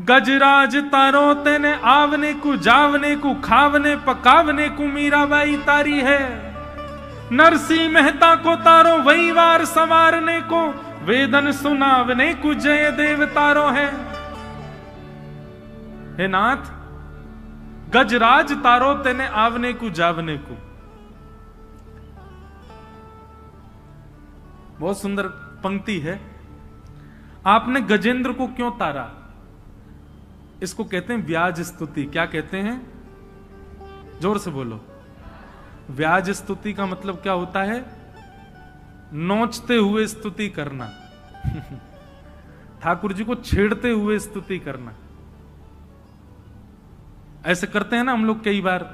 गजराज तारो तेने आवने को जावने को खावने पकावने को मीराबाई तारी है। नरसिंह मेहता को तारो वही वार संवारने को, वेदन सुनावने को जय देव तारो है। हे नाथ, गजराज तारो तेने आवने को जावने को। बहुत सुंदर पंक्ति है। आपने गजेंद्र को क्यों तारा? इसको कहते हैं व्याज स्तुति। क्या कहते हैं? जोर से बोलो। व्याज स्तुति का मतलब क्या होता है? नोचते हुए स्तुति करना। ठाकुर जी को छेड़ते हुए स्तुति करना। ऐसे करते हैं ना हम लोग कई बार।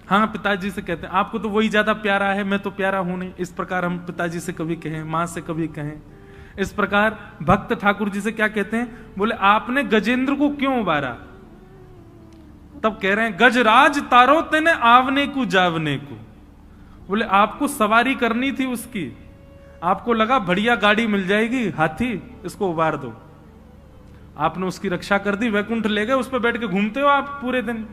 हाँ, पिताजी से कहते हैं आपको तो वही ज्यादा प्यारा है, मैं तो प्यारा हूं नहीं। इस प्रकार हम पिताजी से कभी कहें, मां से कभी कहें। इस प्रकार भक्त ठाकुर जी से क्या कहते हैं? बोले आपने गजेंद्र को क्यों उबारा? तब कह रहे हैं गजराज तारो तेने आवने को जावने को। बोले आपको सवारी करनी थी उसकी, आपको लगा बढ़िया गाड़ी मिल जाएगी, हाथी, इसको उबार दो। आपने उसकी रक्षा कर दी, वैकुंठ ले गए, उस पर बैठ के घूमते हो आप पूरे दिन।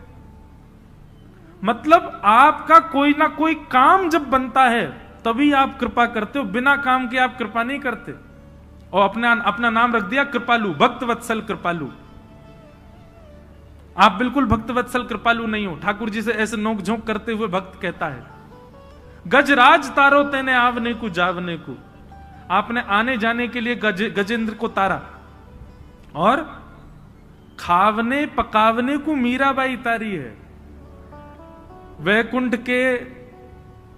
मतलब आपका कोई ना कोई काम जब बनता है तभी आप कृपा करते हो, बिना काम के आप कृपा नहीं करते। और अपना नाम रख दिया कृपालु, भक्त वत्सल कृपालु। आप बिल्कुल भक्त वत्सल कृपालु नहीं हो। ठाकुर जी से ऐसे नोक झोंक करते हुए भक्त कहता है गजराज तारो तेने आवने को जावने को। आपने आने जाने के लिए गजेंद्र को तारा, और खावने पकावने को मीराबाई तारी है। वैकुंठ के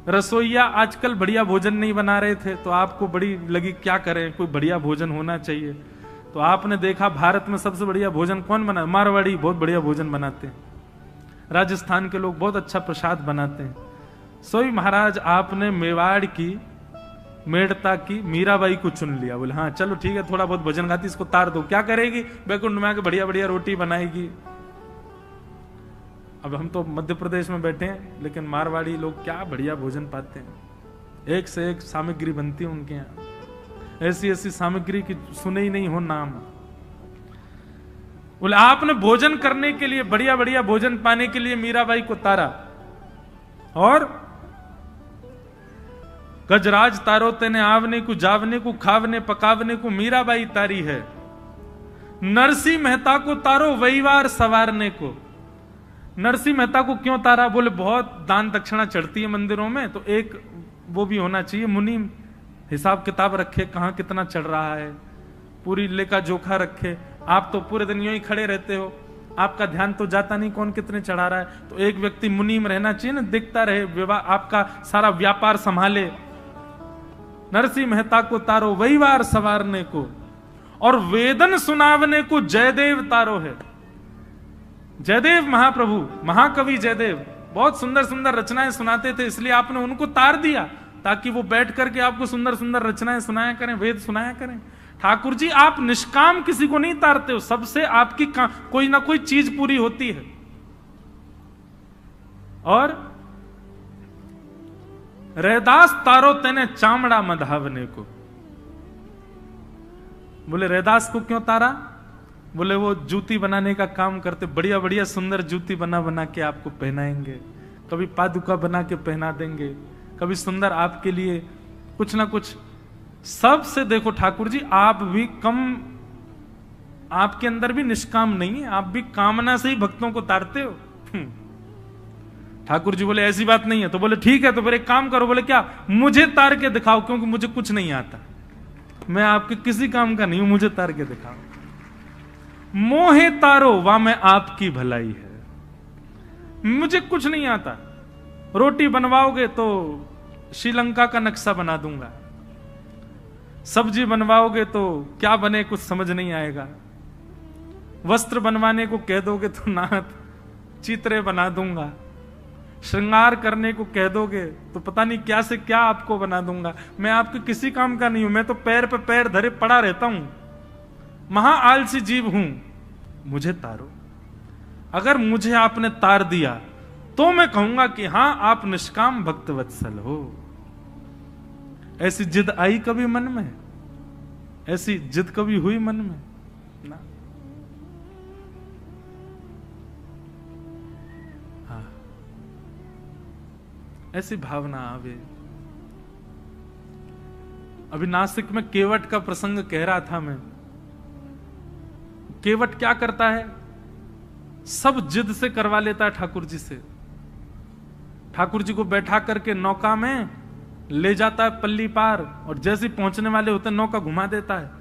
रसोईया आजकल बढ़िया भोजन नहीं बना रहे थे, तो आपको बड़ी लगी क्या करें, कोई बढ़िया भोजन होना चाहिए। तो आपने देखा भारत में सबसे बढ़िया भोजन कौन बना? मारवाड़ी बहुत बढ़िया भोजन बनाते हैं। राजस्थान के लोग बहुत अच्छा प्रसाद बनाते हैं। सोई महाराज आपने मेवाड़ की, मेड़ता की मीराबाई को चुन लिया। बोले हाँ चलो ठीक है, थोड़ा बहुत भोजन खाती, इसको तार दो। क्या करेगी? वैकुंठ में आके बढ़िया बढ़िया रोटी बनाएगी। अब हम तो मध्य प्रदेश में बैठे हैं, लेकिन मारवाड़ी लोग क्या बढ़िया भोजन पाते हैं। एक से एक सामग्री बनती है उनके यहाँ। ऐसी ऐसी सामग्री की सुने ही नहीं हो नाम। बोले आपने भोजन करने के लिए, बढ़िया बढ़िया भोजन पाने के लिए मीराबाई को तारा, और गजराज तारो तेने आवने को जावने को खावने पकावने को मीराबाई तारी है। नरसिंह मेहता को तारो वहीवार सवारने को। नरसिंह मेहता को क्यों तारा? बोले बहुत दान दक्षिणा चढ़ती है मंदिरों में, तो एक वो भी होना चाहिए, मुनि हिसाब किताब रखे, कहां कितना चढ़ रहा है, पूरी लेखा जोखा रखे। आप तो पूरे दिन यूं ही खड़े रहते हो, आपका ध्यान तो जाता नहीं कौन कितने चढ़ा रहा है। तो एक व्यक्ति मुनि में रहना चाहिए ना, दिखता रहे, विवाह आपका सारा व्यापार संभाले। नरसिंह मेहता को तारो वहीवार सवारने को, और वेदन सुनावने को जयदेव तारो है। जयदेव महाप्रभु, महाकवि जयदेव बहुत सुंदर सुंदर रचनाएं सुनाते थे, इसलिए आपने उनको तार दिया ताकि वो बैठ करके आपको सुंदर सुंदर रचनाएं सुनाया करें, वेद सुनाया करें। ठाकुर जी आप निष्काम किसी को नहीं तारते हो, सबसे आपकी कोई ना कोई चीज पूरी होती है। और रैदास तारो तेने चामड़ा मधावने को। बोले रैदास को क्यों तारा? बोले वो जूती बनाने का काम करते, बढ़िया बढ़िया सुंदर जूती बना बना के आपको पहनाएंगे, कभी पादुका बना के पहना देंगे, कभी सुंदर आपके लिए कुछ ना कुछ। सबसे देखो ठाकुर जी आप भी कम, आपके अंदर भी निष्काम नहीं है, आप भी कामना से ही भक्तों को तारते हो। ठाकुर जी बोले ऐसी बात नहीं है। तो बोले ठीक है, तो फिर एक काम करो। बोले क्या? मुझे तार के दिखाओ, क्योंकि मुझे कुछ नहीं आता, मैं आपके किसी काम का नहीं हूं, मुझे तार के दिखाओ। मोहे तारो वा में आपकी भलाई है। मुझे कुछ नहीं आता, रोटी बनवाओगे तो श्रीलंका का नक्शा बना दूंगा, सब्जी बनवाओगे तो क्या बने कुछ समझ नहीं आएगा, वस्त्र बनवाने को कह दोगे तो नाथ चित्रे बना दूंगा, श्रृंगार करने को कह दोगे तो पता नहीं क्या से क्या आपको बना दूंगा। मैं आपके किसी काम का नहीं हूं, मैं तो पैर पे पैर धरे पड़ा रहता हूं, महा आलसी जीव हूं, मुझे तारो। अगर मुझे आपने तार दिया तो मैं कहूंगा कि हां आप निष्काम भक्त वत्सल हो। ऐसी जिद आई कभी मन में? ऐसी जिद कभी हुई मन में? ना। हाँ, ऐसी भावना आवे। अभी नासिक में केवट का प्रसंग कह रहा था मैं। केवट क्या करता है, सब जिद से करवा लेता है ठाकुर जी से। ठाकुर जी को बैठा करके नौका में ले जाता है पल्ली पार, और जैसे पहुंचने वाले होते हैं नौका घुमा देता है,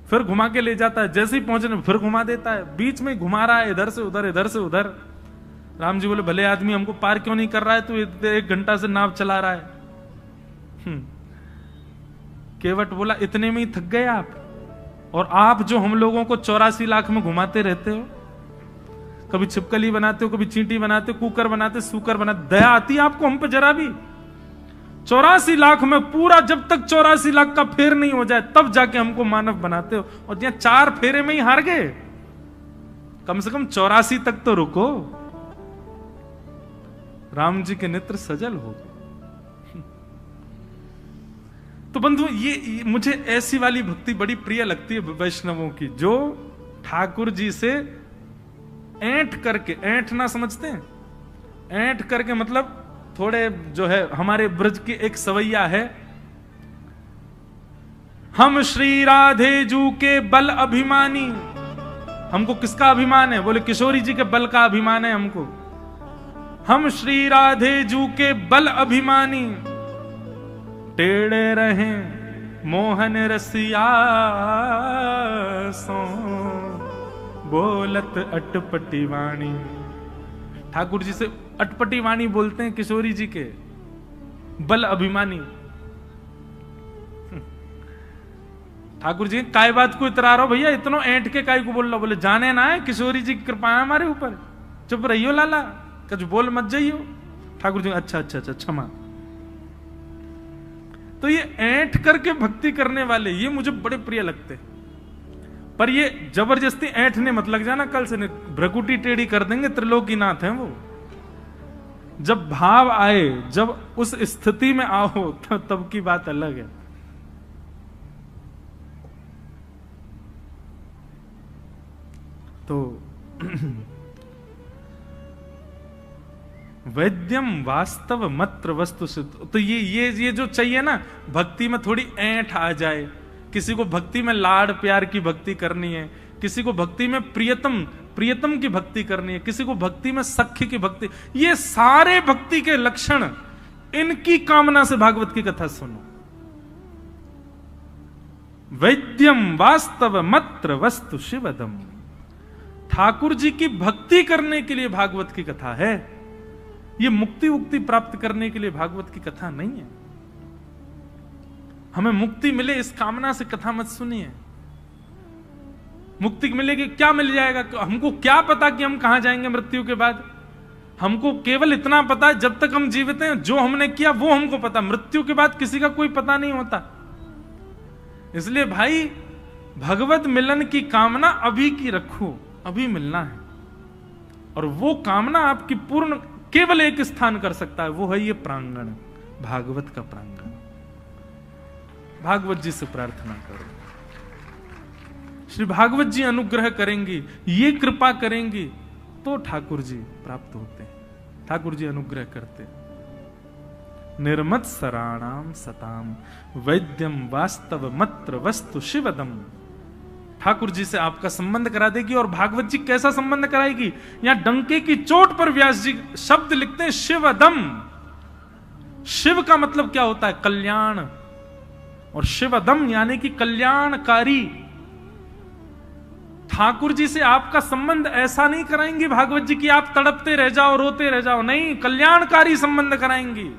फिर घुमा के ले जाता है, जैसे ही पहुंचने फिर घुमा देता है, बीच में घुमा रहा है, इधर से उधर इधर से उधर। राम जी बोले भले आदमी, हमको पार क्यों नहीं कर रहा है, तू 1 घंटा से नाव चला रहा है। केवट बोला इतने में ही थक गए आप, और आप जो हम लोगों को 84 लाख में घुमाते रहते हो, कभी छिपकली बनाते हो, कभी चींटी बनाते हो, कुकर बनाते, सूकर बनाते, दया आती है आपको हम पे जरा भी? 84 लाख में पूरा, जब तक 84 लाख का फेर नहीं हो जाए तब जाके हमको मानव बनाते हो, और यहाँ 4 फेरे में ही हार गए। कम से कम 84 तक तो रुको। राम जी के नेत्र सजल हो गए। तो बंधु, ये मुझे ऐसी वाली भक्ति बड़ी प्रिय लगती है वैष्णवों की, जो ठाकुर जी से ऐंठ करके, ऐंठना समझते हैं? ऐंठ करके मतलब थोड़े जो है, हमारे ब्रज की एक सवैया है, हम श्री राधे जू के बल अभिमानी। हमको किसका अभिमान है? बोले किशोरी जी के बल का अभिमान है हमको। हम श्री राधे जू के बल अभिमानी, टेढ़े रहे मोहन रसिया सो, बोलत अटपटी वाणी। ठाकुर जी से अटपटी वाणी बोलते हैं किशोरी जी के, बल अभिमानी। ठाकुर जी काय बात को इतरा रहो भैया, इतनो ऐंठ के काय को बोल रहा? बोले जाने ना है, किशोरी जी की कृपा है हमारे ऊपर, चुप रहियो लाला, कुछ बोल मत जाइयो। ठाकुर जी अच्छा अच्छा अच्छा क्षमा। तो ये ऐंठ करके भक्ति करने वाले, ये मुझे बड़े प्रिय लगते, पर ये जबरदस्ती ऐंठने मत लग जाना, कल से भ्रकुटी टेढ़ी कर देंगे, त्रिलोकीनाथ हैं वो। जब भाव आए, जब उस स्थिति में आओ, तब की बात अलग है। तो वैद्यम वास्तव मत्र वस्तु सिद्ध। तो ये जो चाहिए ना, भक्ति में थोड़ी ऐंठ आ जाए, किसी को भक्ति में लाड़ प्यार की भक्ति करनी है, किसी को भक्ति में प्रियतम की भक्ति करनी है, किसी को भक्ति में सख्य की भक्ति, ये सारे भक्ति के लक्षण, इनकी कामना से भागवत की कथा सुनो। वैद्यम वास्तव मत्र वस्तु शिवदम। ठाकुर जी की भक्ति करने के लिए भागवत की कथा है, ये मुक्ति उक्ति प्राप्त करने के लिए भागवत की कथा नहीं है। हमें मुक्ति मिले इस कामना से कथा मत सुनिए। मुक्ति मिलेगी, क्या मिल जाएगा? हमको क्या पता कि हम कहां जाएंगे मृत्यु के बाद? हमको केवल इतना पता है जब तक हम जीवित हैं, जो हमने किया वो हमको पता। मृत्यु के बाद किसी का कोई पता नहीं होता। इसलिए भाई, भगवत मिलन की कामना अभी की रखो, अभी मिलना है। और वो कामना आपकी पूर्ण केवल एक स्थान कर सकता है, वो है ये प्रांगण, भागवत का प्रांगण। भागवत जी से प्रार्थना करो, श्री भागवत जी अनुग्रह करेंगी, ये कृपा करेंगी तो ठाकुर जी प्राप्त होते हैं, ठाकुर जी अनुग्रह करते। निर्मत सराणाम सताम वैद्यम वास्तव मत्र वस्तु शिवदम। ठाकुर जी से आपका संबंध करा देगी। और भागवत जी कैसा संबंध कराएगी? यहां डंके की चोट पर व्यास जी शब्द लिखते हैं शिवदम। शिव का मतलब क्या होता है? कल्याण। और शिवदम यानी कि कल्याणकारी। ठाकुर जी से आपका संबंध ऐसा नहीं कराएंगी भागवत जी की आप तड़पते रह जाओ, रोते रह जाओ, नहीं, कल्याणकारी संबंध कराएंगी।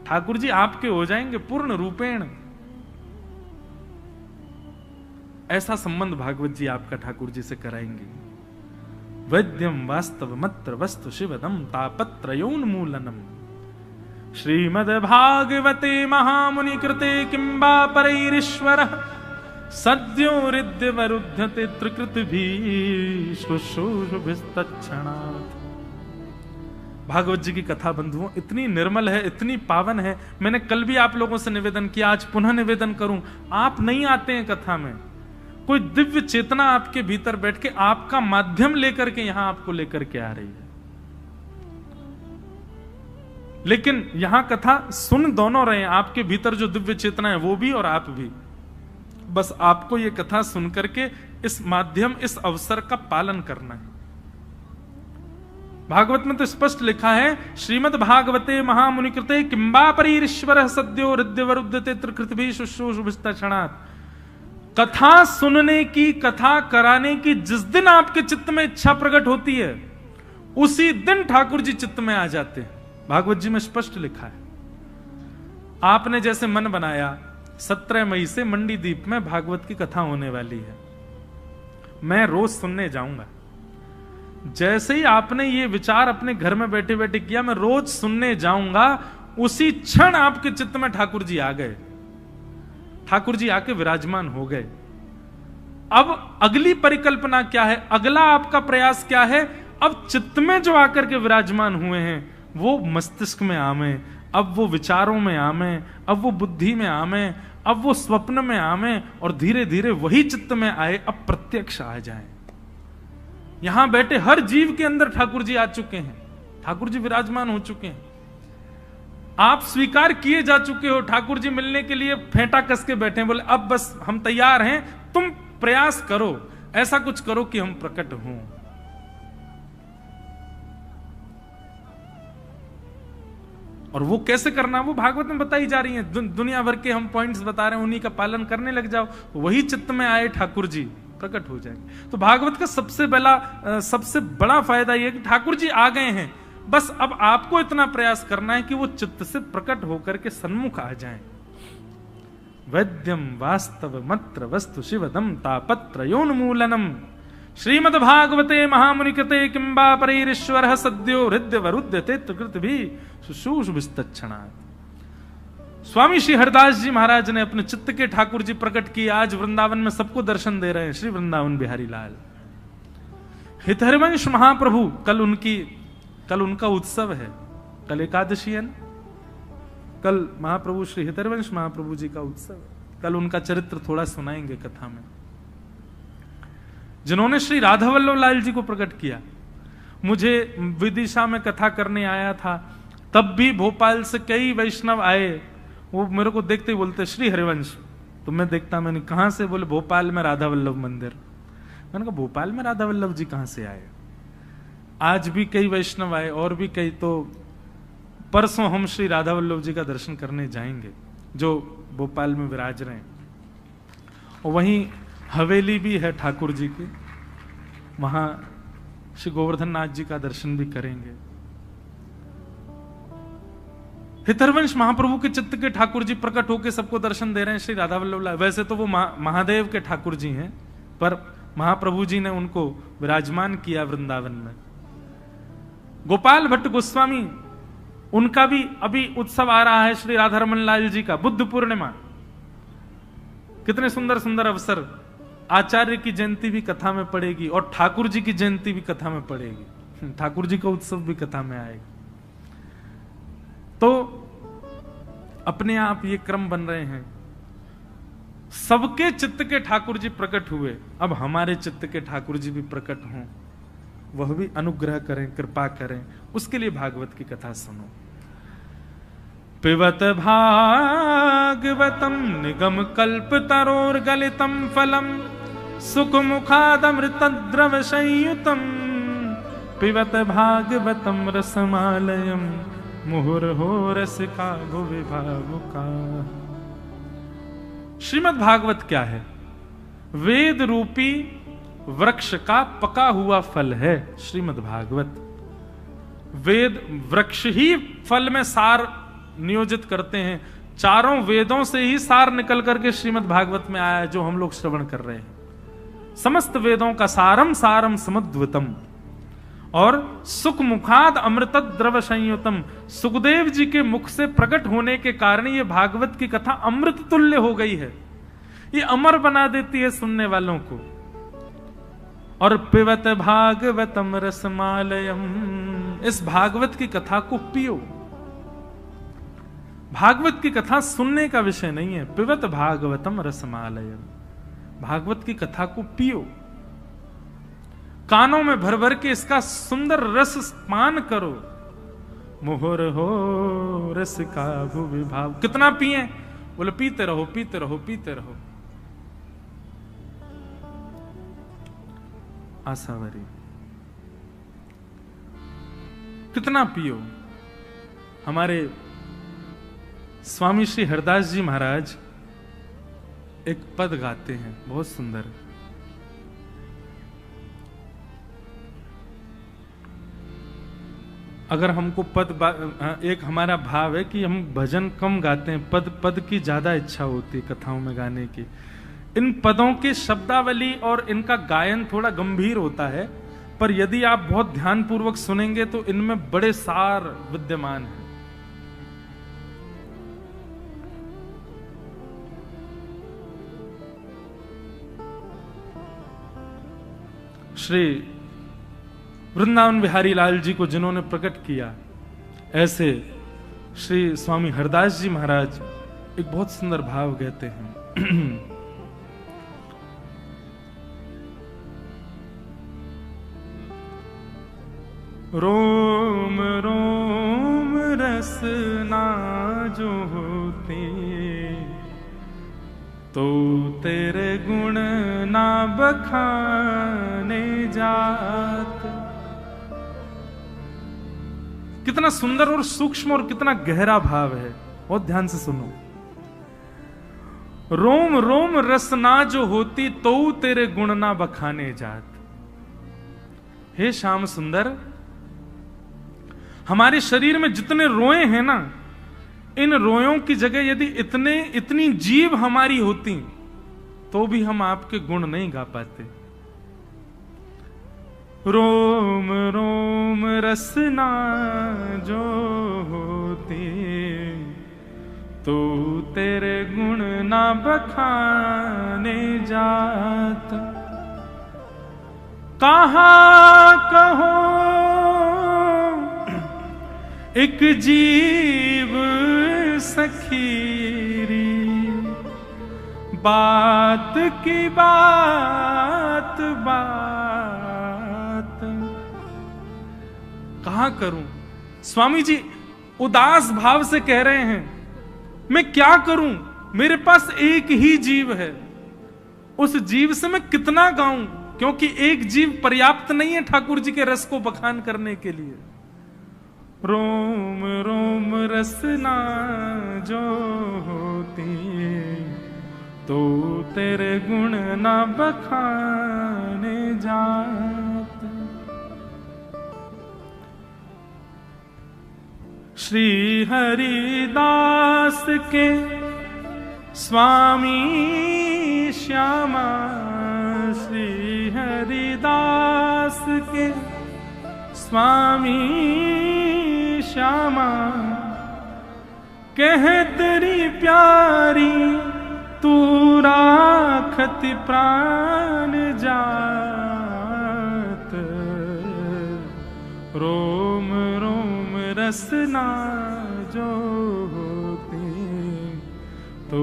ठाकुर जी आपके हो जाएंगे पूर्ण रूपेण। ऐसा संबंध भागवत जी आपका ठाकुर जी से कराएंगे। वैद्यम वास्तव मत्र वस्तु शिवदम तापत्रयोन्मूलनम। श्रीमद् भागवते महामुनि कृते किंबा परैरीश्वर सद्यो हृद्यवरुध्यते त्रिकृतिभिः शुश्रूषुभिस्तत्क्षणात्। भागवत जी की कथा बंधुओं इतनी निर्मल है, इतनी पावन है। मैंने कल भी आप लोगों से निवेदन किया, आज पुनः निवेदन करूं। आप नहीं आते हैं कथा में, कोई दिव्य चेतना आपके भीतर बैठ के आपका माध्यम लेकर के यहां आपको लेकर के आ रही है। लेकिन यहां कथा सुन दोनों रहे हैं, आपके भीतर जो दिव्य चेतना है वो भी और आप भी। बस आपको ये कथा सुन करके इस माध्यम, इस अवसर का पालन करना है। भागवत में तो स्पष्ट लिखा है, श्रीमद् भागवते महामुनि कृते किंबा परीश्वर सद्यो हृदयवरुद्धते त्रिकृतभि शुश्रूषुभिस्तक्षणात्। कथा सुनने की, कथा कराने की जिस दिन आपके चित्त में इच्छा प्रकट होती है, उसी दिन ठाकुर जी चित्त में आ जाते हैं। भागवत जी में स्पष्ट लिखा है। आपने जैसे मन बनाया, 17 मई से मंडी द्वीप में भागवत की कथा होने वाली है, मैं रोज सुनने जाऊंगा। जैसे ही आपने ये विचार अपने घर में बैठे बैठे किया, मैं रोज सुनने जाऊंगा, उसी क्षण आपके चित्त में ठाकुर जी आ गए, ठाकुर जी आके विराजमान हो गए। अब अगली परिकल्पना क्या है, अगला आपका प्रयास क्या है? अब चित्त में जो आकर के विराजमान हुए हैं वो मस्तिष्क में आवे, अब वो विचारों में आवे, अब वो बुद्धि में आवे, अब वो स्वप्न में आवे, और धीरे धीरे वही चित्त में आए, अब प्रत्यक्ष आ जाए। यहां बैठे हर जीव के अंदर ठाकुर जी आ चुके हैं, ठाकुर जी विराजमान हो चुके हैं। आप स्वीकार किए जा चुके हो, ठाकुर जी मिलने के लिए फेंटा कस के बैठे, बोले अब बस हम तैयार हैं, तुम प्रयास करो, ऐसा कुछ करो कि हम प्रकट हों। और वो कैसे करना, वो भागवत में बताई जा रही है। दुनिया भर के हम पॉइंट्स बता रहे हैं, उन्हीं का पालन करने लग जाओ, वही चित्त में आए ठाकुर जी, प्रकट हो जाएंगे। तो भागवत का सबसे बड़ा फायदा यह कि ठाकुर जी आ गए हैं, बस अब आपको इतना प्रयास करना है कि वो चित्त से प्रकट होकर के सन्मुख आ जाएं। वैद्यम वास्तव मत्र वस्तु शिवदम तापत्रयोन्मूलनम श्रीमद् भागवते महामुनि कृते किंबा परीश्वर सद्यो हृदयवरुध्यते त्रिकृतभि शुश्रूषुभिस्तक्षणात्। स्वामी श्री हरिदास जी महाराज ने अपने चित्त के ठाकुर जी प्रकट किए, आज वृंदावन में सबको दर्शन दे रहे हैं। श्री वृंदावन बिहारी लाल हितहरिवंश महाप्रभु, कल उनका उत्सव है, कल एकादशी है, कल महाप्रभु श्री हितहरिवंश महाप्रभु जी का उत्सव है। कल उनका चरित्र थोड़ा सुनाएंगे कथा में, जिन्होंने श्री राधा वल्लभ लाल जी को प्रकट किया। मुझे विदिशा में कथा करने आया था, तब भी भोपाल से कई वैष्णव आए, वो मेरे को देखते ही बोलते श्री हरिवंश। तो मैं देखता, मैंने कहां से? बोले भोपाल में राधा वल्लभ मंदिर। मैंने कहा भोपाल में राधा वल्लभ जी कहां से आए? आज भी कई वैष्णव आए, और भी कई। तो परसों हम श्री राधा वल्लभ जी का दर्शन करने जाएंगे, जो भोपाल में विराज रहे हैं। और वहीं हवेली भी है ठाकुर जी की, वहां श्री गोवर्धन नाथ जी का दर्शन भी करेंगे। हितहरिवंश महाप्रभु के चित्त के ठाकुर जी प्रकट होकर सबको दर्शन दे रहे हैं, श्री राधा वल्लभ लाल। वैसे तो वो महादेव के ठाकुर जी हैं, पर महाप्रभु जी ने उनको विराजमान किया वृंदावन में। गोपाल भट्ट गोस्वामी, उनका भी अभी उत्सव आ रहा है श्री राधारमण लाल जी का, बुद्ध पूर्णिमा। कितने सुंदर सुंदर अवसर। आचार्य की जयंती भी कथा में पड़ेगी, और ठाकुर जी की जयंती भी कथा में पड़ेगी, ठाकुर जी का उत्सव भी कथा में आएगा। तो अपने आप ये क्रम बन रहे हैं। सबके चित्त के ठाकुर जी प्रकट हुए, अब हमारे चित्त के ठाकुर जी भी प्रकट हों, वह भी अनुग्रह करें, कृपा करें। उसके लिए भागवत की कथा सुनो। पिबत भागवतम निगम कल्प तरोर गलितम फलम सुख मुखादमृत द्रव संयुतम पिबत भागवतम रसमालयम मुहुर्हो रसिका भुवि भावुका। श्रीमद् भागवत क्या है? वेद रूपी वृक्ष का पका हुआ फल है श्रीमद् भागवत। वेद वृक्ष ही फल में सार नियोजित करते हैं। चारों वेदों से ही सार निकल करके श्रीमद् भागवत में आया है, जो हम लोग श्रवण कर रहे हैं। समस्त वेदों का सारम सारम समुद्वतम, और सुख मुखाद अमृत द्रव संयुतम। सुखदेव जी के मुख से प्रकट होने के कारण ये भागवत की कथा अमृत तुल्य हो गई है, ये अमर बना देती है सुनने वालों को। और पिबत भागवतम रसमालयम, इस भागवत की कथा को पियो। भागवत की कथा सुनने का विषय नहीं है। पिबत भागवतम रसमालयम, भागवत की कथा को पियो, कानों में भर भर के इसका सुंदर रस पान करो। मोहर हो रस का भुवि भाव। कितना पिए? बोले पीते रहो पीते रहो पीते रहो। आसावरी कितना पियो। हमारे स्वामी श्री हरदास जी महाराज एक पद गाते हैं, बहुत सुंदर। अगर हमको एक हमारा भाव है कि हम भजन कम गाते हैं, पद की ज्यादा इच्छा होती है कथाओं में गाने की। इन पदों के शब्दावली और इनका गायन थोड़ा गंभीर होता है, पर यदि आप बहुत ध्यानपूर्वक सुनेंगे तो इनमें बड़े सार विद्यमान हैं। श्री वृंदावन बिहारी लाल जी को जिन्होंने प्रकट किया, ऐसे श्री स्वामी हरदास जी महाराज एक बहुत सुंदर भाव कहते हैं। रोम रोम रसना जो होती, तो तेरे गुण ना बखाने जात। कितना सुंदर और सूक्ष्म और कितना गहरा भाव है, बहुत ध्यान से सुनो। रोम रोम रसना जो होती, तो तेरे गुण ना बखाने जात। हे श्याम सुंदर, हमारे शरीर में जितने रोए हैं ना, इन रोयों की जगह यदि इतनी जीभ हमारी होती तो भी हम आपके गुण नहीं गा पाते। रोम रोम रसना जो होती, तो तेरे गुण ना बखाने जात। कहाँ कहो एक जीव सखीरी, बात की बात बात। कहां करूं? स्वामी जी उदास भाव से कह रहे हैं, मैं क्या करूं? मेरे पास एक ही जीव है, उस जीव से मैं कितना गाऊं? क्योंकि एक जीव पर्याप्त नहीं है ठाकुर जी के रस को बखान करने के लिए। रोम रोम रसना जो होती, तो तेरे गुण ना बखाने जात। श्री हरिदास के स्वामी श्यामा, श्री हरिदास के स्वामी श्यामा, कह तेरी प्यारी तू राखत प्राण जात। रोम रोम रसना जो होती, तो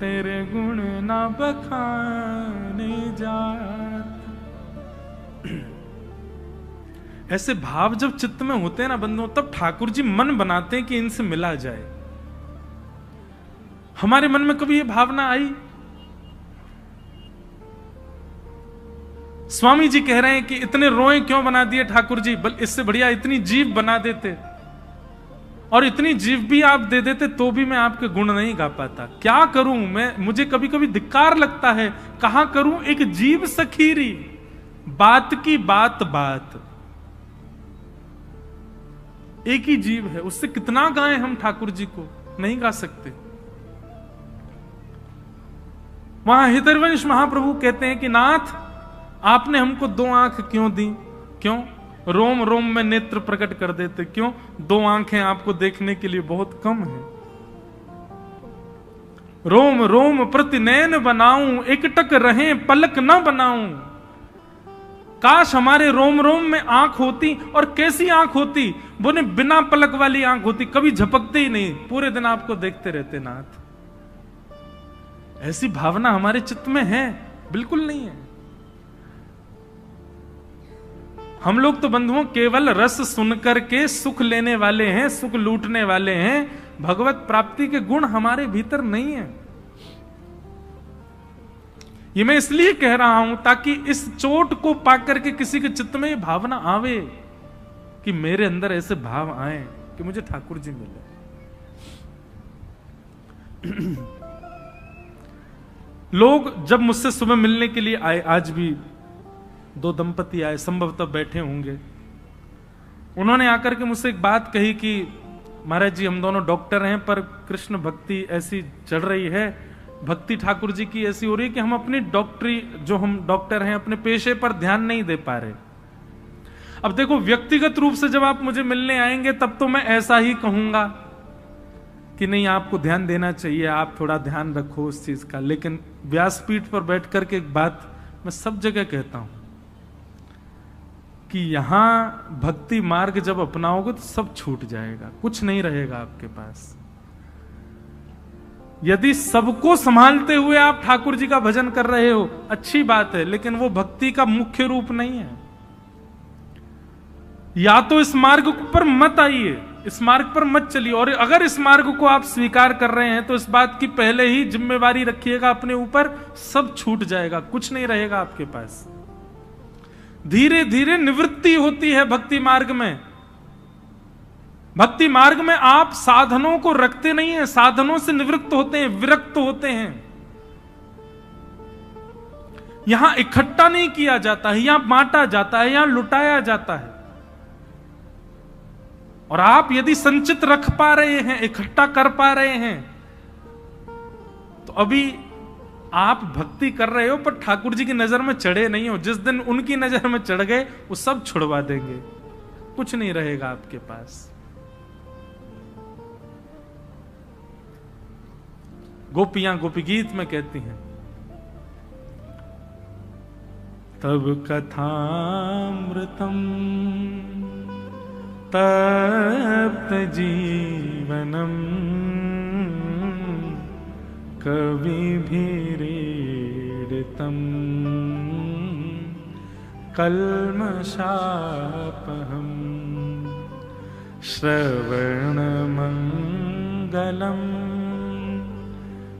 तेरे गुण ना बखाने जात। ऐसे भाव जब चित्त में होते हैं ना बंधुओं, तब ठाकुर जी मन बनाते हैं कि इनसे मिला जाए। हमारे मन में कभी ये भावना आई? स्वामी जी कह रहे हैं कि इतने रोए क्यों बना दिए ठाकुर जी, इससे बढ़िया इतनी जीभ बना देते, और इतनी जीभ भी आप दे देते तो भी मैं आपके गुण नहीं गा पाता। क्या करूं मैं? मुझे कभी कभी धिक्कार लगता है। कहां करूं एक जीभ सखीरी, बात की बात बात। एक ही जीव है, उससे कितना गाएं हम ठाकुर जी को? नहीं गा सकते। वहां हितरवंश महाप्रभु कहते हैं कि नाथ आपने हमको 2 आंख क्यों दी? क्यों? रोम रोम में नेत्र प्रकट कर देते। क्यों? 2 आंखें आपको देखने के लिए बहुत कम है। रोम रोम प्रति नयन बनाऊं, एकटक रहे पलक न बनाऊं। काश हमारे रोम रोम में आंख होती, और कैसी आंख होती? बोले बिना पलक वाली आंख होती, कभी झपकते ही नहीं, पूरे दिन आपको देखते रहते नाथ। ऐसी भावना हमारे चित्त में है बिल्कुल नहीं है। हम लोग तो बंधुओं केवल रस सुनकर के सुख लेने वाले हैं, सुख लूटने वाले हैं। भगवत प्राप्ति के गुण हमारे भीतर नहीं है। ये मैं इसलिए कह रहा हूं ताकि इस चोट को पाकर के किसी के चित्त में ये भावना आवे कि मेरे अंदर ऐसे भाव आए कि मुझे ठाकुर जी मिले। लोग जब मुझसे सुबह मिलने के लिए आए, आज भी 2 दंपति आए, संभवतः बैठे होंगे, उन्होंने आकर के मुझसे एक बात कही कि महाराज जी हम दोनों डॉक्टर हैं, पर कृष्ण भक्ति ऐसी चढ़ रही है, भक्ति ठाकुर जी की ऐसी हो रही है कि हम अपनी डॉक्टरी, जो हम डॉक्टर हैं, अपने पेशे पर ध्यान नहीं दे पा रहे। अब देखो, व्यक्तिगत रूप से जब आप मुझे मिलने आएंगे तब तो मैं ऐसा ही कहूंगा कि नहीं आपको ध्यान देना चाहिए, आप थोड़ा ध्यान रखो उस चीज का। लेकिन व्यासपीठ पर बैठ करके एक बात मैं सब जगह कहता हूं कि यहां भक्ति मार्ग जब अपनाओगे तो सब छूट जाएगा, कुछ नहीं रहेगा आपके पास। यदि सबको संभालते हुए आप ठाकुर जी का भजन कर रहे हो, अच्छी बात है, लेकिन वो भक्ति का मुख्य रूप नहीं है। या तो इस मार्ग पर मत आइए, इस मार्ग पर मत चलिए, और अगर इस मार्ग को आप स्वीकार कर रहे हैं तो इस बात की पहले ही जिम्मेवारी रखिएगा अपने ऊपर, सब छूट जाएगा, कुछ नहीं रहेगा आपके पास। धीरे धीरे निवृत्ति होती है भक्ति मार्ग में। भक्ति मार्ग में आप साधनों को रखते नहीं हैं, साधनों से निवृत्त होते हैं, विरक्त होते हैं। यहां इकट्ठा नहीं किया जाता है, यहां बांटा जाता है, यहां लुटाया जाता है। और आप यदि संचित रख पा रहे हैं, इकट्ठा कर पा रहे हैं, तो अभी आप भक्ति कर रहे हो, पर ठाकुर जी की नजर में चढ़े नहीं हो। जिस दिन उनकी नजर में चढ़ गए वो सब छुड़वा देंगे, कुछ नहीं रहेगा आपके पास। गोपियां गोपी गीत में कहती हैं, तब कथामृतम तप्त जीवनम कविभिरीडितम कल्मषापहम श्रवणमंगलम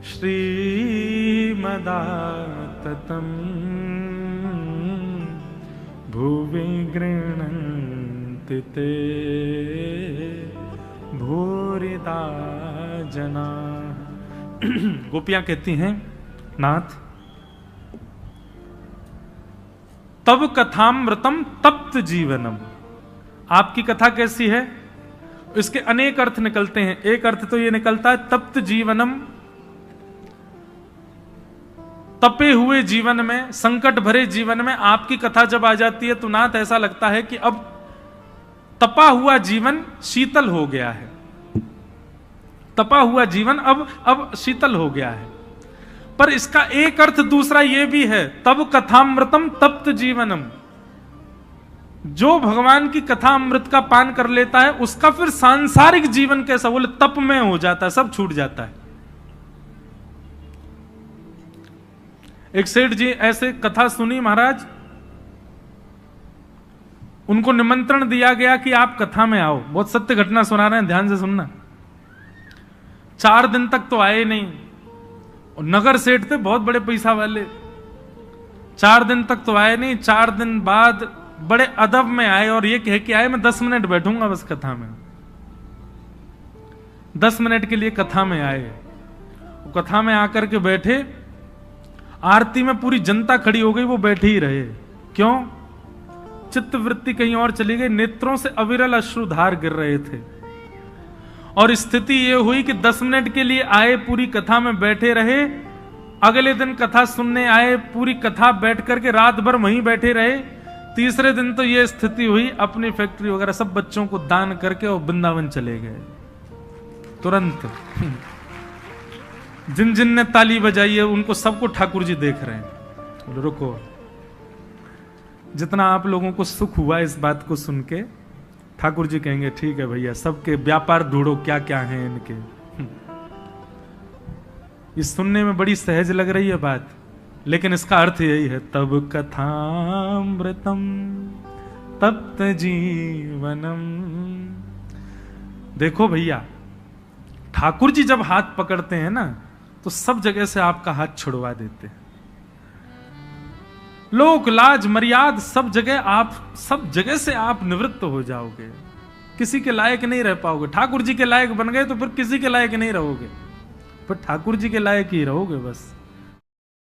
श्रीमदाततम भुवि गृह्णन्ति ते भूरिदा जना। गोपियां कहती हैं, नाथ तब कथामृतम तप्त जीवनम, आपकी कथा कैसी है? इसके अनेक अर्थ निकलते हैं। एक अर्थ तो यह निकलता है तप्त जीवनम, तपे हुए जीवन में, संकट भरे जीवन में आपकी कथा जब आ जाती है तो नाथ ऐसा लगता है कि अब तपा हुआ जीवन शीतल हो गया है, तपा हुआ जीवन अब शीतल हो गया है। पर इसका एक अर्थ दूसरा यह भी है, तब कथामृतम तप्त जीवनम, जो भगवान की कथा अमृत का पान कर लेता है उसका फिर सांसारिक जीवन कैसा, बोले तप में हो जाता है, सब छूट जाता है। एक सेठ जी ऐसे कथा सुनी महाराज, उनको निमंत्रण दिया गया कि आप कथा में आओ, बहुत सत्य घटना सुना रहे हैं, ध्यान से सुनना। 4 दिन तक तो आए नहीं, और नगर सेठ थे बहुत बड़े पैसा वाले, 4 दिन तक तो आए नहीं। 4 दिन बाद बड़े अदब में आए और ये कह के आए मैं 10 मिनट बैठूंगा बस कथा में। 10 मिनट के लिए कथा में आए, कथा में आकर के बैठे, आरती में पूरी जनता खड़ी हो गई, वो बैठे ही रहे। क्यों? चित्त वृत्ति कहीं और चली गई, नेत्रों से अविरल अश्रुधार गिर रहे थे। और स्थिति यह हुई कि 10 मिनट के लिए आए, पूरी कथा में बैठे रहे, अगले दिन कथा सुनने आए, पूरी कथा बैठ करके रात भर वहीं बैठे रहे। तीसरे दिन तो यह स्थिति हुई, अपनी फैक्ट्री वगैरह सब बच्चों को दान करके और वृंदावन चले गए तुरंत। जिन जिन ने ताली बजाई है उनको सबको ठाकुर जी देख रहे हैं। रुको, जितना आप लोगों को सुख हुआ इस बात को सुन के, ठाकुर जी कहेंगे ठीक है भैया, सबके व्यापार ढूंढो क्या क्या है इनके। ये सुनने में बड़ी सहज लग रही है बात, लेकिन इसका अर्थ यही है, तब कथामृतम तप्त जीवनम। देखो भैया, ठाकुर जी जब हाथ पकड़ते हैं ना, तो सब जगह से आपका हाथ छुड़वा देते हैं। लोक लाज मर्याद सब जगह से आप निवृत्त हो जाओगे, किसी के लायक नहीं रह पाओगे। ठाकुर जी के लायक बन गए तो फिर किसी के लायक नहीं रहोगे, फिर ठाकुर जी के लायक ही रहोगे बस।